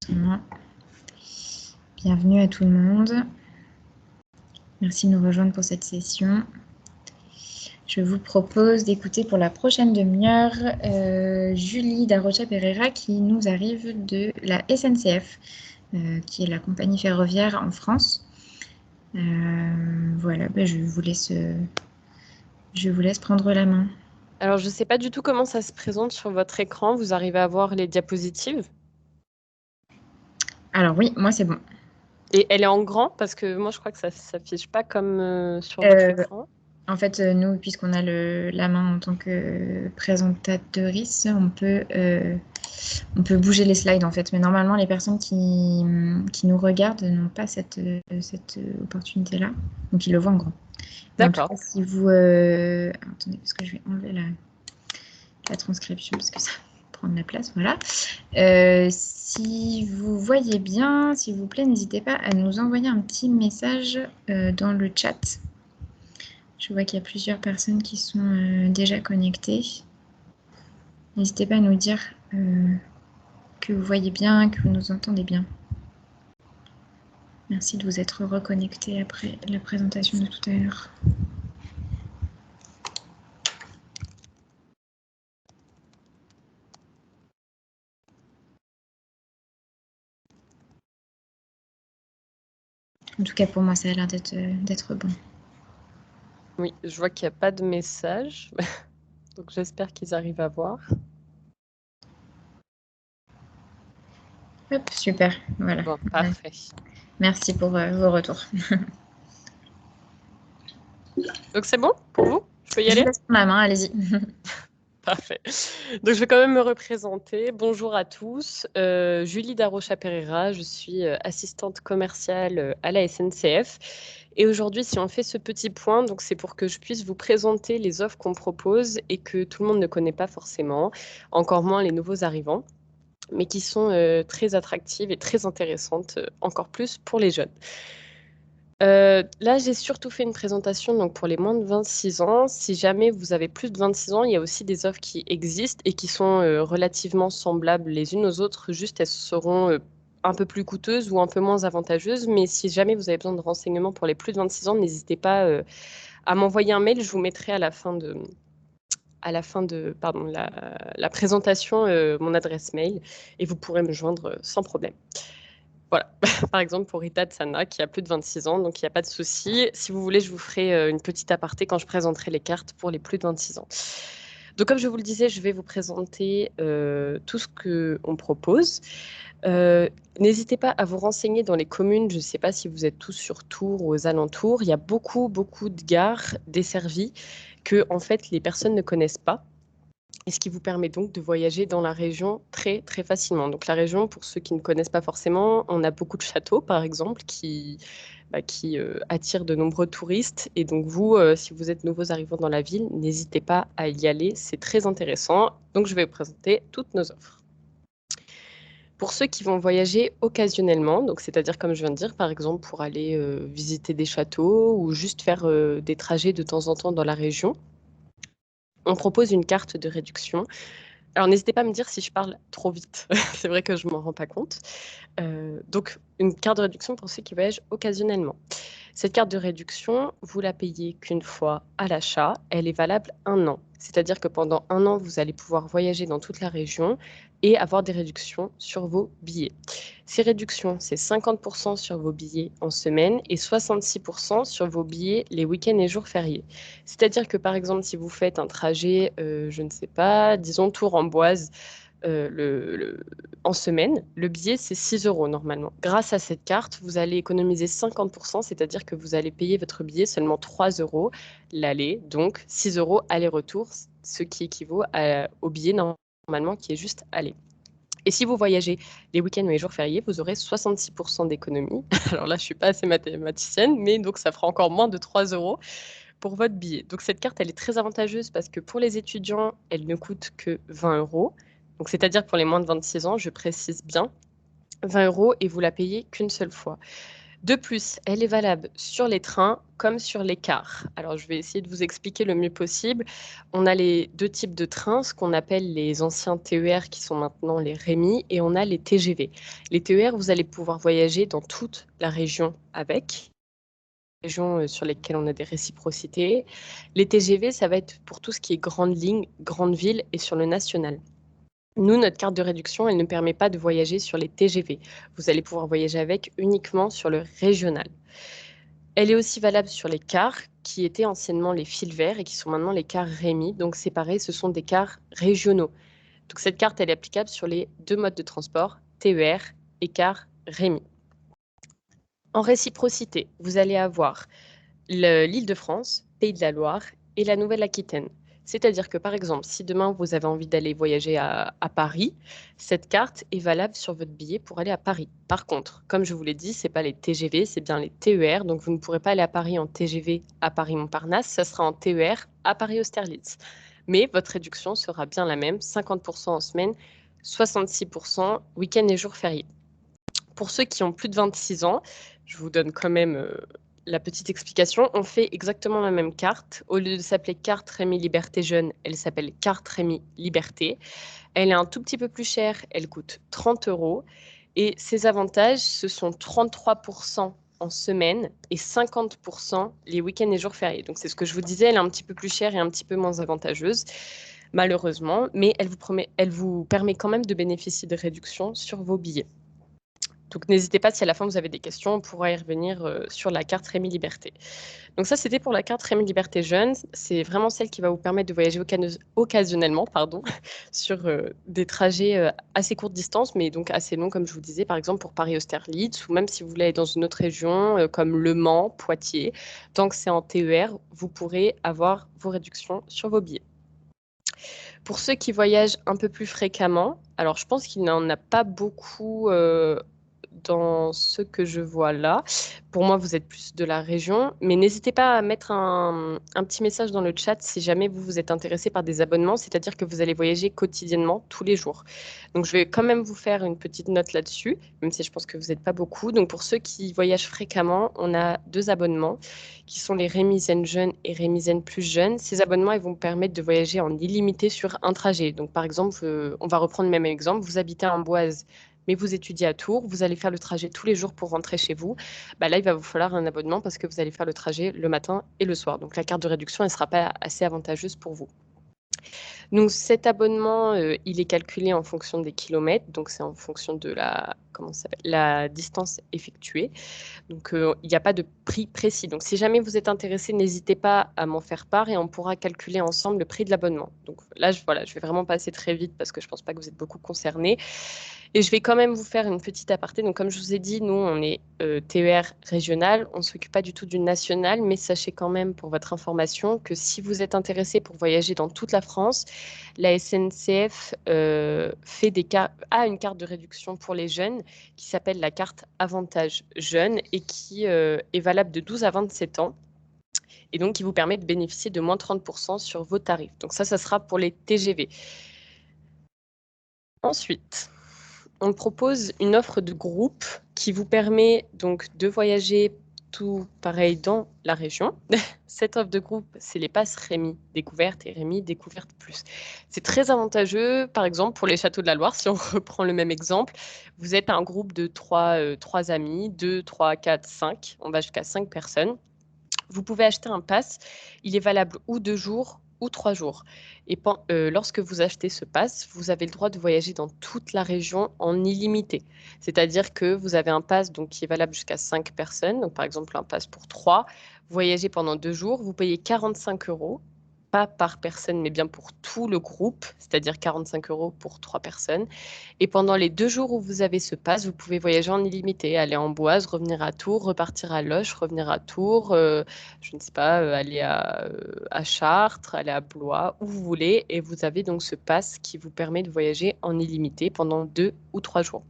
Voilà. Bienvenue à tout le monde. Merci de nous rejoindre pour cette session. Je vous propose d'écouter pour la prochaine demi-heure Julie Darocha Pereira qui nous arrive de la SNCF, qui est la compagnie ferroviaire en France. Voilà, je vous laisse prendre la main. Alors, je ne sais pas du tout comment ça se présente sur votre écran. Vous arrivez à voir les diapositives? Alors oui, moi c'est bon. Et elle est en grand parce que moi, je crois que ça ne s'affiche pas comme sur votre écran. En fait, nous, puisqu'on a la main en tant que présentatrice, on peut bouger les slides en fait. Mais normalement, les personnes qui nous regardent n'ont pas cette opportunité-là. Donc, ils le voient en grand. D'accord. Si vous... attendez, parce que je vais enlever la transcription parce que ça prend de la place. Voilà. Si vous voyez bien, s'il vous plaît, n'hésitez pas à nous envoyer un petit message dans le chat. Je vois qu'il y a plusieurs personnes qui sont déjà connectées. N'hésitez pas à nous dire que vous voyez bien, que vous nous entendez bien. Merci de vous être reconnectés après la présentation de tout à l'heure. En tout cas, pour moi, ça a l'air d'être bon. Oui, je vois qu'il n'y a pas de message. Donc, j'espère qu'ils arrivent à voir. Hop, super. Voilà. Bon, parfait. Merci pour vos retours. Donc, c'est bon pour vous? Je peux y Je vous aller? laisse prendre la main, allez-y. Parfait. Donc, je vais quand même me représenter. Bonjour à tous. Julie Darocha Pereira, je suis assistante commerciale à la SNCF. Et aujourd'hui, si on fait ce petit point, donc c'est pour que je puisse vous présenter les offres qu'on propose et que tout le monde ne connaît pas forcément, encore moins les nouveaux arrivants, mais qui sont très attractives et très intéressantes, encore plus pour les jeunes. Là, j'ai surtout fait une présentation donc pour les moins de 26 ans. Si jamais vous avez plus de 26 ans, il y a aussi des offres qui existent et qui sont relativement semblables les unes aux autres. Juste, elles seront un peu plus coûteuses ou un peu moins avantageuses. Mais si jamais vous avez besoin de renseignements pour les plus de 26 ans, n'hésitez pas à m'envoyer un mail. Je vous mettrai à la fin de la présentation mon adresse mail et vous pourrez me joindre sans problème. Voilà, par exemple pour Rita Tsana qui a plus de 26 ans, donc il n'y a pas de souci. Si vous voulez, je vous ferai une petite aparté quand je présenterai les cartes pour les plus de 26 ans. Donc comme je vous le disais, je vais vous présenter tout ce qu'on propose. N'hésitez pas à vous renseigner dans les communes. Je ne sais pas si vous êtes tous sur Tours ou aux alentours. Il y a beaucoup, beaucoup de gares desservies que en fait, les personnes ne connaissent pas. Et ce qui vous permet donc de voyager dans la région très, très facilement. Donc la région, pour ceux qui ne connaissent pas forcément, on a beaucoup de châteaux, par exemple, qui attirent de nombreux touristes. Et donc vous, si vous êtes nouveaux arrivants dans la ville, n'hésitez pas à y aller. C'est très intéressant. Donc je vais vous présenter toutes nos offres. Pour ceux qui vont voyager occasionnellement, donc c'est-à-dire comme je viens de dire, par exemple pour aller visiter des châteaux ou juste faire des trajets de temps en temps dans la région, on propose une carte de réduction. Alors, n'hésitez pas à me dire si je parle trop vite. C'est vrai que je ne m'en rends pas compte. Donc, une carte de réduction pour ceux qui voyagent occasionnellement. Cette carte de réduction, vous la payez qu'une fois à l'achat. Elle est valable 1 an. C'est-à-dire que pendant 1 an, vous allez pouvoir voyager dans toute la région et avoir des réductions sur vos billets. Ces réductions, c'est 50% sur vos billets en semaine et 66% sur vos billets les week-ends et jours fériés. C'est-à-dire que par exemple, si vous faites un trajet, je ne sais pas, disons Tours-Amboise, en semaine, le billet, c'est 6 euros normalement. Grâce à cette carte, vous allez économiser 50%, c'est-à-dire que vous allez payer votre billet seulement 3 euros l'aller, donc 6 euros aller-retour, ce qui équivaut au billet normalement qui est juste aller. Et si vous voyagez les week-ends ou les jours fériés, vous aurez 66% d'économie. Alors là, je ne suis pas assez mathématicienne, mais donc ça fera encore moins de 3 euros pour votre billet. Donc cette carte, elle est très avantageuse parce que pour les étudiants, elle ne coûte que 20 euros. Donc c'est-à-dire que pour les moins de 26 ans, je précise bien, 20 euros et vous la payez qu'une seule fois. De plus, elle est valable sur les trains comme sur les cars. Alors, je vais essayer de vous expliquer le mieux possible. On a les deux types de trains, ce qu'on appelle les anciens TER qui sont maintenant les Rémi, et on a les TGV. Les TER, vous allez pouvoir voyager dans toute la région avec, régions sur lesquelles on a des réciprocités. Les TGV, ça va être pour tout ce qui est grandes lignes, grandes villes et sur le national. Nous, notre carte de réduction, elle ne permet pas de voyager sur les TGV. Vous allez pouvoir voyager avec uniquement sur le régional. Elle est aussi valable sur les cars, qui étaient anciennement les fils verts et qui sont maintenant les cars Rémi. Donc c'est pareil, ce sont des cars régionaux. Donc cette carte, elle est applicable sur les deux modes de transport, TER et cars Rémi. En réciprocité, vous allez avoir l'Île-de-France, Pays de la Loire et la Nouvelle-Aquitaine. C'est-à-dire que, par exemple, si demain vous avez envie d'aller voyager à Paris, cette carte est valable sur votre billet pour aller à Paris. Par contre, comme je vous l'ai dit, ce n'est pas les TGV, c'est bien les TER. Donc, vous ne pourrez pas aller à Paris en TGV à Paris-Montparnasse, ça sera en TER à Paris-Austerlitz. Mais votre réduction sera bien la même, 50% en semaine, 66% week-end et jours fériés. Pour ceux qui ont plus de 26 ans, je vous donne quand même la petite explication. On fait exactement la même carte. Au lieu de s'appeler carte Rémi Liberté Jeune, elle s'appelle carte Rémi Liberté. Elle est un tout petit peu plus chère. Elle coûte 30 €. Et ses avantages, ce sont 33% en semaine et 50% les week-ends et jours fériés. Donc, c'est ce que je vous disais, elle est un petit peu plus chère et un petit peu moins avantageuse, malheureusement. Mais elle vous permet quand même de bénéficier de réductions sur vos billets. Donc, n'hésitez pas, si à la fin vous avez des questions, on pourra y revenir sur la carte Rémi Liberté. Donc ça, c'était pour la carte Rémi Liberté Jeune. C'est vraiment celle qui va vous permettre de voyager occasionnellement sur des trajets assez courte distance, mais donc assez longs, comme je vous disais, par exemple pour Paris-Austerlitz, ou même si vous voulez aller dans une autre région comme Le Mans, Poitiers. Tant que c'est en TER, vous pourrez avoir vos réductions sur vos billets. Pour ceux qui voyagent un peu plus fréquemment, alors je pense qu'il n'y en a pas beaucoup dans ce que je vois là. Pour moi, vous êtes plus de la région, mais n'hésitez pas à mettre un petit message dans le chat si jamais vous êtes intéressé par des abonnements, c'est-à-dire que vous allez voyager quotidiennement, tous les jours. Donc, je vais quand même vous faire une petite note là-dessus, même si je pense que vous n'êtes pas beaucoup. Donc, pour ceux qui voyagent fréquemment, on a 2 abonnements qui sont les Rémizen Jeunes et Rémizen Plus Jeunes. Ces abonnements, ils vont vous permettre de voyager en illimité sur un trajet. Donc, par exemple, on va reprendre le même exemple. Vous habitez à Amboise, mais vous étudiez à Tours, vous allez faire le trajet tous les jours pour rentrer chez vous, bah là, il va vous falloir un abonnement parce que vous allez faire le trajet le matin et le soir. Donc, la carte de réduction, elle ne sera pas assez avantageuse pour vous. Donc, cet abonnement, il est calculé en fonction des kilomètres. Donc, c'est en fonction de la distance effectuée. Donc, il n'y a pas de prix précis. Donc, si jamais vous êtes intéressé, n'hésitez pas à m'en faire part et on pourra calculer ensemble le prix de l'abonnement. Donc là, je vais vraiment passer très vite parce que je ne pense pas que vous êtes beaucoup concernés. Et je vais quand même vous faire une petite aparté. Donc, comme je vous ai dit, nous, on est TER régional. On ne s'occupe pas du tout du national, mais sachez quand même, pour votre information, que si vous êtes intéressé pour voyager dans toute la France, la SNCF a une carte de réduction pour les jeunes qui s'appelle la carte Avantage Jeune et qui est valable de 12 à 27 ans et donc qui vous permet de bénéficier de moins 30% sur vos tarifs. Donc ça sera pour les TGV. Ensuite, on propose une offre de groupe qui vous permet donc de voyager tout pareil dans la région. Cette offre de groupe, c'est les passes Rémi Découverte et Rémi Découverte Plus. C'est très avantageux, par exemple, pour les châteaux de la Loire, si on reprend le même exemple. Vous êtes un groupe de 3 amis, 2, 3, 4, 5, on va jusqu'à 5 personnes. Vous pouvez acheter un pass, il est valable ou 2 jours ou 3 jours. Et lorsque vous achetez ce pass, vous avez le droit de voyager dans toute la région en illimité. C'est-à-dire que vous avez un pass donc, qui est valable jusqu'à 5 personnes. Donc, par exemple, un pass pour 3. Vous voyagez pendant 2 jours, vous payez 45 €, pas par personne, mais bien pour tout le groupe, c'est-à-dire 45 € pour 3 personnes. Et pendant les 2 jours où vous avez ce pass, vous pouvez voyager en illimité, aller en Amboise, revenir à Tours, repartir à Loches, revenir à Tours, je ne sais pas, aller à Chartres, aller à Blois, où vous voulez. Et vous avez donc ce pass qui vous permet de voyager en illimité pendant 2 ou 3 jours.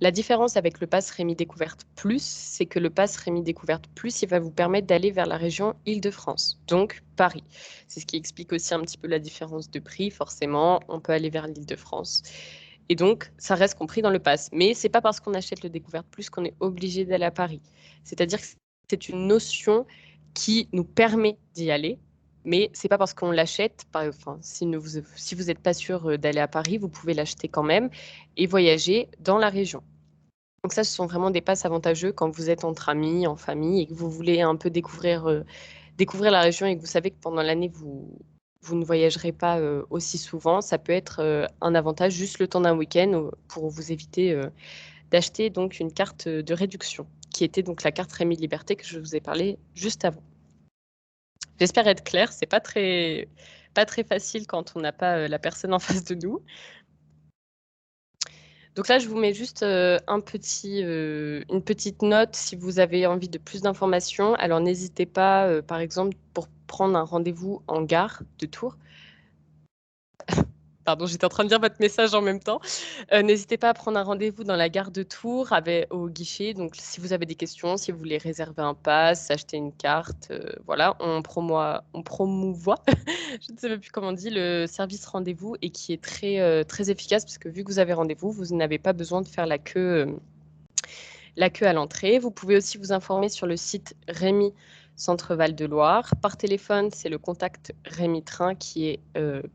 La différence avec le pass Rémi Découverte Plus, c'est que le pass Rémi Découverte Plus, il va vous permettre d'aller vers la région Île-de-France, donc Paris. C'est ce qui explique aussi un petit peu la différence de prix. Forcément, on peut aller vers l'Île-de-France. Et donc, ça reste compris dans le pass. Mais ce n'est pas parce qu'on achète le Découverte Plus qu'on est obligé d'aller à Paris. C'est-à-dire que c'est une notion qui nous permet d'y aller, mais ce n'est pas parce qu'on l'achète. Enfin, si vous n'êtes pas sûr d'aller à Paris, vous pouvez l'acheter quand même et voyager dans la région. Donc ça, ce sont vraiment des passes avantageux quand vous êtes entre amis, en famille, et que vous voulez un peu découvrir la région et que vous savez que pendant l'année, vous ne voyagerez pas aussi souvent. Ça peut être un avantage juste le temps d'un week-end pour vous éviter d'acheter donc une carte de réduction, qui était donc la carte Rémi Liberté que je vous ai parlé juste avant. J'espère être claire, c'est pas très facile quand on n'a pas la personne en face de nous. Donc là, je vous mets juste une petite note si vous avez envie de plus d'informations. Alors n'hésitez pas, par exemple, pour prendre un rendez-vous en gare de Tours. Pardon, j'étais en train de lire votre message en même temps. N'hésitez pas à prendre un rendez-vous dans la gare de Tours au guichet. Donc, si vous avez des questions, si vous voulez réserver un pass, acheter une carte, voilà, on promouvoit, je ne sais même plus comment on dit, le service rendez-vous et qui est très efficace parce que vu que vous avez rendez-vous, vous n'avez pas besoin de faire la queue à l'entrée. Vous pouvez aussi vous informer sur le site Rémi Centre Val de Loire. Par téléphone, c'est le contact Rémi Train qui est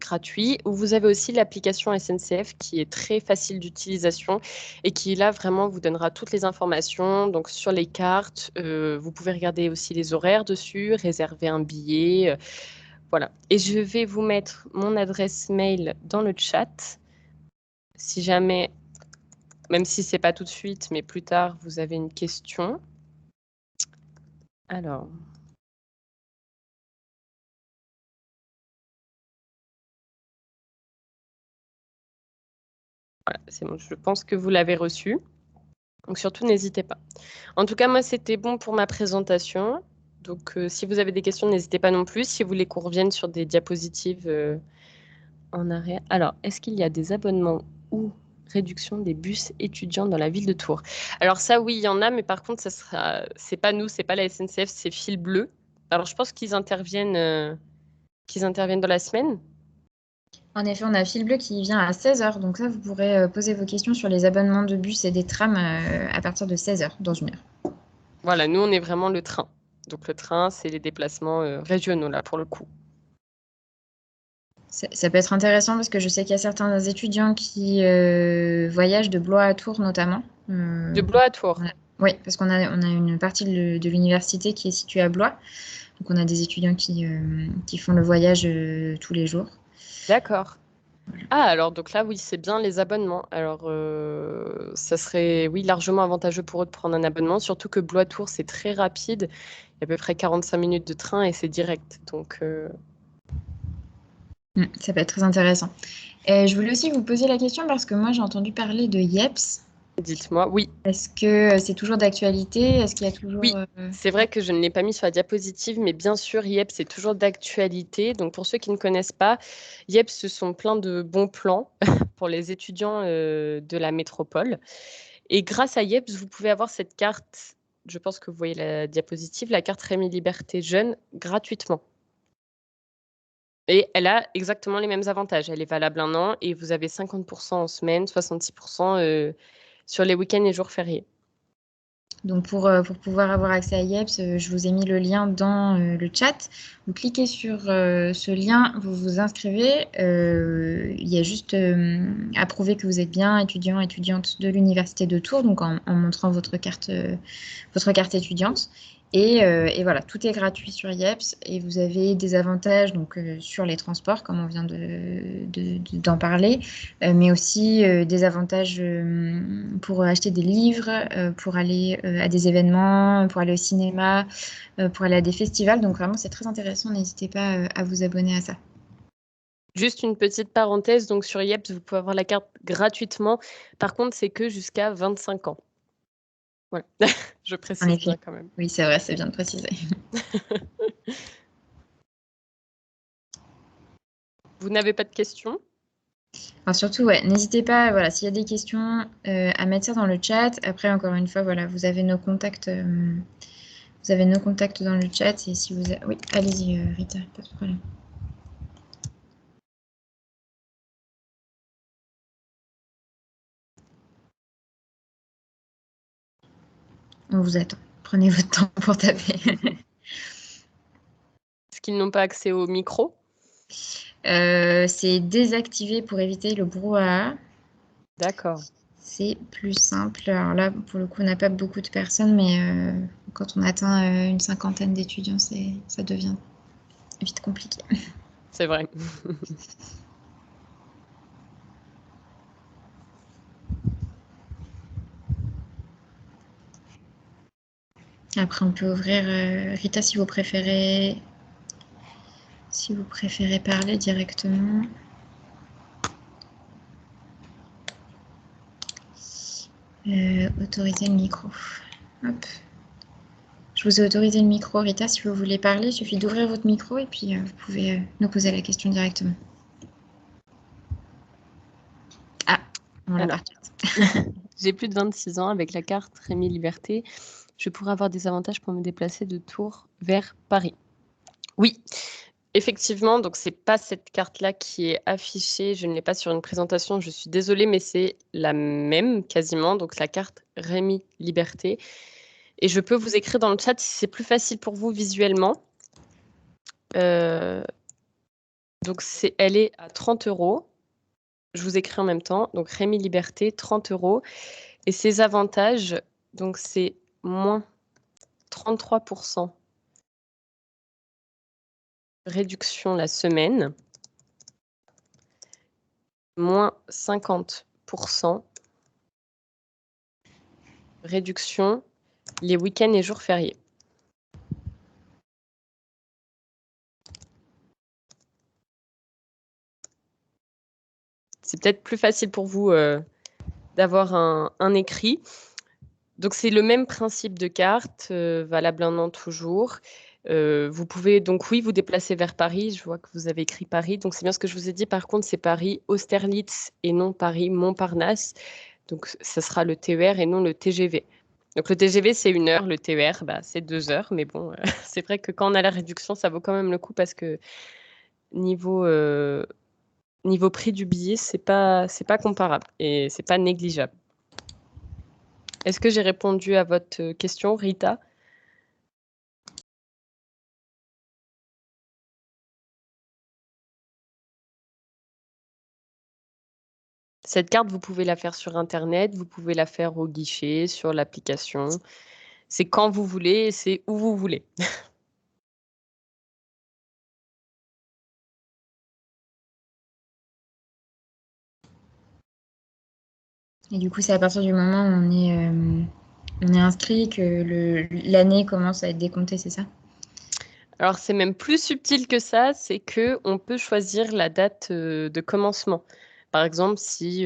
gratuit. Ou vous avez aussi l'application SNCF qui est très facile d'utilisation et qui là vraiment vous donnera toutes les informations. Donc sur les cartes, vous pouvez regarder aussi les horaires dessus, réserver un billet. Voilà. Et je vais vous mettre mon adresse mail dans le chat. Si jamais, même si ce n'est pas tout de suite, mais plus tard, vous avez une question. Alors, voilà, c'est bon, je pense que vous l'avez reçu. Donc surtout, n'hésitez pas. En tout cas, moi, c'était bon pour ma présentation. Donc, si vous avez des questions, n'hésitez pas non plus. Si vous voulez qu'on revienne sur des diapositives en arrière. Alors, est-ce qu'il y a des abonnements ou réduction des bus étudiants dans la ville de Tours? Alors ça, oui, il y en a, mais par contre, c'est pas nous, c'est pas la SNCF, c'est Fil Bleu. Alors, je pense qu'ils interviennent dans la semaine. En effet, on a Fil Bleu qui vient à 16h. Donc ça, vous pourrez poser vos questions sur les abonnements de bus et des trams à partir de 16h, dans une heure. Voilà, nous, on est vraiment le train. Donc le train, c'est les déplacements régionaux, là, pour le coup. Ça peut être intéressant parce que je sais qu'il y a certains étudiants qui voyagent de Blois à Tours notamment. De Blois à Tours. Oui, parce qu'on a une partie de l'université qui est située à Blois. Donc on a des étudiants qui font le voyage tous les jours. D'accord. Ah, alors donc là, oui, c'est bien les abonnements. Alors, ça serait, oui, largement avantageux pour eux de prendre un abonnement, surtout que Blois-Tours, c'est très rapide. Il y a à peu près 45 minutes de train et c'est direct. Donc, Ça peut être très intéressant. Et je voulais aussi vous poser la question parce que moi, j'ai entendu parler de IEPS. dites-moi, oui. Est-ce que c'est toujours d'actualité? Est-ce qu'il y a toujours... Oui, c'est vrai que je ne l'ai pas mis sur la diapositive, mais bien sûr, IEPS, c'est toujours d'actualité. Donc, pour ceux qui ne connaissent pas, IEPS, ce sont plein de bons plans pour les étudiants de la métropole. Et grâce à IEPS, vous pouvez avoir cette carte, je pense que vous voyez la diapositive, la carte Rémi Liberté Jeune, gratuitement. Et elle a exactement les mêmes avantages. Elle est valable 1 an et vous avez 50% en semaine, 66% sur les week-ends et jours fériés. Donc pour pouvoir avoir accès à IEPS, je vous ai mis le lien dans le chat. Vous cliquez sur ce lien, vous vous inscrivez. Il y a juste à prouver que vous êtes bien étudiant, étudiante de l'Université de Tours, donc en montrant votre carte étudiante. Et voilà, tout est gratuit sur IEPS et vous avez des avantages donc, sur les transports, comme on vient d'en parler, mais aussi des avantages pour acheter des livres, pour aller à des événements, pour aller au cinéma, pour aller à des festivals. Donc vraiment, c'est très intéressant. N'hésitez pas à vous abonner à ça. Juste une petite parenthèse, donc sur IEPS, vous pouvez avoir la carte gratuitement. Par contre, c'est que jusqu'à 25 ans. Voilà, je En précise effet. bien quand même. Oui, c'est vrai, c'est bien de préciser. Vous n'avez pas de questions? Enfin, surtout, ouais, n'hésitez pas, voilà, s'il y a des questions, à mettre ça dans le chat. Après, encore une fois, voilà, vous avez nos contacts dans le chat. Et si vous... Oui, allez-y, Rita, pas de problème. On vous attend. Prenez votre temps pour taper. Est-ce qu'ils n'ont pas accès au micro? C'est désactivé pour éviter le brouhaha. D'accord. C'est plus simple. Alors là, pour le coup, on n'a pas beaucoup de personnes, mais quand on atteint une cinquantaine d'étudiants, ça devient vite compliqué. C'est vrai. Après, on peut ouvrir Rita si vous préférez parler directement. Autoriser le micro. Hop. Je vous ai autorisé le micro, Rita. Si vous voulez parler, il suffit d'ouvrir votre micro et puis vous pouvez nous poser la question directement. Ah, on l'a partie. J'ai plus de 26 ans. Avec la carte Rémi Liberté, je pourrais avoir des avantages pour me déplacer de Tours vers Paris. Oui, effectivement. Donc, c'est pas cette carte-là qui est affichée. Je ne l'ai pas sur une présentation. Je suis désolée, mais c'est la même quasiment. Donc, la carte Rémi Liberté. Et je peux vous écrire dans le chat si c'est plus facile pour vous visuellement. Donc, elle est à 30 €. Je vous écris en même temps. Donc, Rémi Liberté, 30 €. Et ses avantages, donc c'est moins 33% réduction la semaine, moins 50% réduction les week-ends et jours fériés. C'est peut-être plus facile pour vous d'avoir un écrit. Donc, c'est le même principe de carte, valable 1 an toujours. Vous pouvez donc, oui, vous déplacer vers Paris. Je vois que vous avez écrit Paris. Donc, c'est bien ce que je vous ai dit. Par contre, c'est Paris Austerlitz et non Paris Montparnasse. Donc, ça sera le TER et non le TGV. Donc, le TGV, c'est 1 heure. Le TER, c'est 2 heures. Mais bon, c'est vrai que quand on a la réduction, ça vaut quand même le coup parce que niveau prix du billet, c'est pas comparable et c'est pas négligeable. Est-ce que j'ai répondu à votre question, Rita? Cette carte, vous pouvez la faire sur Internet, vous pouvez la faire au guichet, sur l'application. C'est quand vous voulez, c'est où vous voulez. Et du coup, c'est à partir du moment où on est inscrit que l'année commence à être décomptée, c'est ça? Alors, c'est même plus subtil que ça, c'est que on peut choisir la date de commencement. Par exemple, si,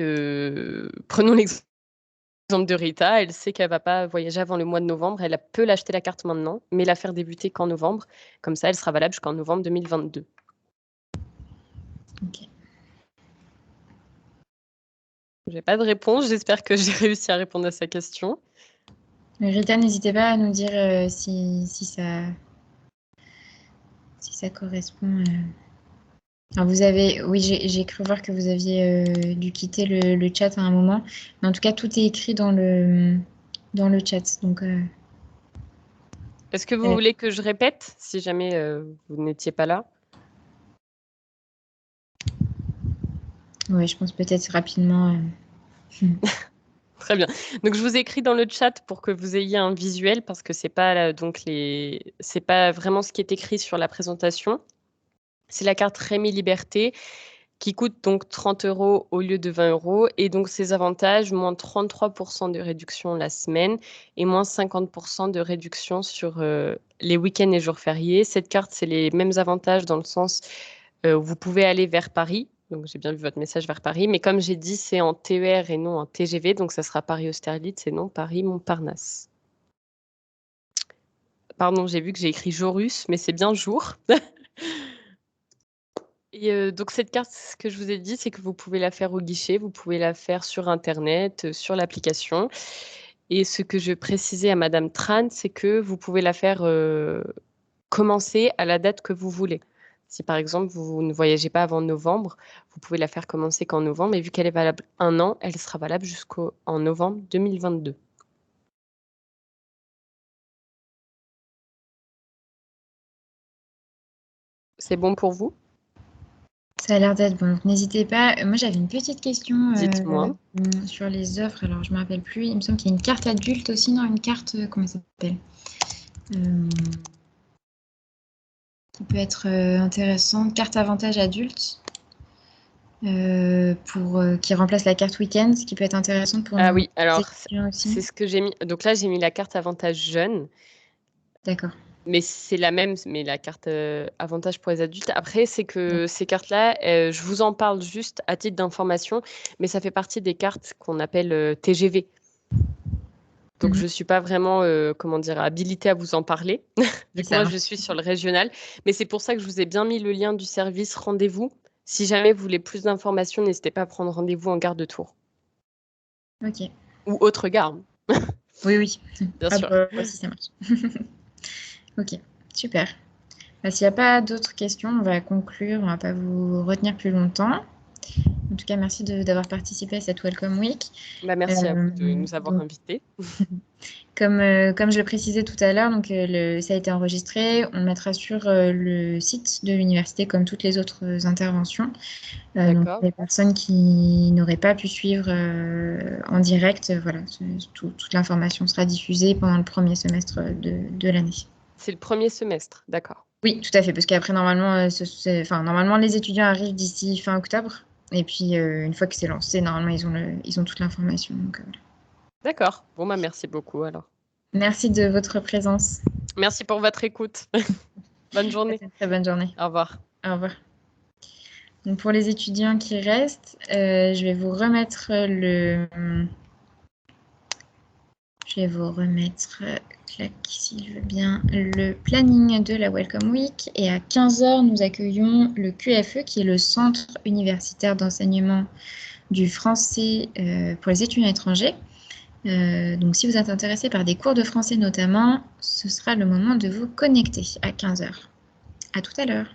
prenons l'exemple de Rita, elle sait qu'elle va pas voyager avant le mois de novembre, elle peut l'acheter la carte maintenant, mais la faire débuter qu'en novembre. Comme ça, elle sera valable jusqu'en novembre 2022. Ok. J'ai pas de réponse, j'espère que j'ai réussi à répondre à sa question. Rita, n'hésitez pas à nous dire si ça correspond. Alors oui, j'ai cru voir que vous aviez dû quitter le chat à un moment, mais en tout cas, tout est écrit dans le chat. Donc, Est-ce que vous voulez que je répète, si jamais vous n'étiez pas là? oui, je pense peut-être rapidement. Très bien. Donc, je vous écris dans le chat pour que vous ayez un visuel parce que c'est pas vraiment ce qui est écrit sur la présentation. C'est la carte Rémi Liberté qui coûte donc 30 € au lieu de 20 € et donc ses avantages, moins 33% de réduction la semaine et moins 50% de réduction sur les week-ends et jours fériés. Cette carte, c'est les mêmes avantages dans le sens où vous pouvez aller vers Paris. Donc, j'ai bien vu votre message vers Paris. Mais comme j'ai dit, c'est en TER et non en TGV. Donc, ça sera Paris-Austerlitz et non Paris-Montparnasse. Pardon, j'ai vu que j'ai écrit Jorus, mais c'est bien jour. Et donc, cette carte, ce que je vous ai dit, c'est que vous pouvez la faire au guichet, vous pouvez la faire sur Internet, sur l'application. Et ce que je précisais à Madame Tran, c'est que vous pouvez la faire commencer à la date que vous voulez. Si par exemple, vous ne voyagez pas avant novembre, vous pouvez la faire commencer qu'en novembre. Et vu qu'elle est valable 1 an, elle sera valable jusqu'en novembre 2022. C'est bon pour vous? Ça a l'air d'être bon. Donc, n'hésitez pas. Moi, j'avais une petite question Dites-moi. sur les offres. Alors, je ne me rappelle plus. Il me semble qu'il y a une carte adulte aussi, non? Une carte, comment ça s'appelle? Qui peut être intéressante. Carte avantage adulte. Qui remplace la carte week-end, ce qui peut être intéressante pour Ah nos oui, alors étudiants c'est aussi. ce que j'ai mis. Donc là, j'ai mis la carte avantage jeune, D'accord. mais c'est la même, mais la carte avantage pour les adultes. Après, c'est que ces cartes-là, je vous en parle juste à titre d'information, mais ça fait partie des cartes qu'on appelle TGV. Donc, je ne suis pas vraiment, comment dire, habilitée à vous en parler, vu que Ça moi, je marche. suis sur le régional. Mais c'est pour ça que je vous ai bien mis le lien du service rendez-vous. Si jamais vous voulez plus d'informations, n'hésitez pas à prendre rendez-vous en gare de Tours Ok. ou autre gare, Oui, oui. bien Ah sûr. bah, si ça marche. Ok, super. Bah, s'il n'y a pas d'autres questions, on va conclure. On ne va pas vous retenir plus longtemps. En tout cas, merci d'avoir participé à cette Welcome Week. Bah, merci à vous de nous avoir Donc, invités. comme je le précisais tout à l'heure, donc ça a été enregistré. On le mettra sur le site de l'université comme toutes les autres interventions. Donc, D'accord. les personnes qui n'auraient pas pu suivre en direct, voilà, toute l'information sera diffusée pendant le premier semestre de l'année. C'est le premier semestre, d'accord. Oui, tout à fait, parce qu'après, normalement, normalement, les étudiants arrivent d'ici fin octobre. Et puis, une fois que c'est lancé, normalement, ils ont toute l'information. Donc, voilà. D'accord. Bon, bah, merci beaucoup alors. Merci de votre présence. Merci pour votre écoute. Bonne journée. Passez une très bonne journée. Au revoir. Au revoir. Donc, pour les étudiants qui restent, je vais vous remettre clac, s'il veut bien, le planning de la Welcome Week. Et à 15h, nous accueillons le QFE, qui est le Centre universitaire d'enseignement du français pour les étudiants étrangers. Donc, si vous êtes intéressé par des cours de français notamment, ce sera le moment de vous connecter à 15h. À tout à l'heure.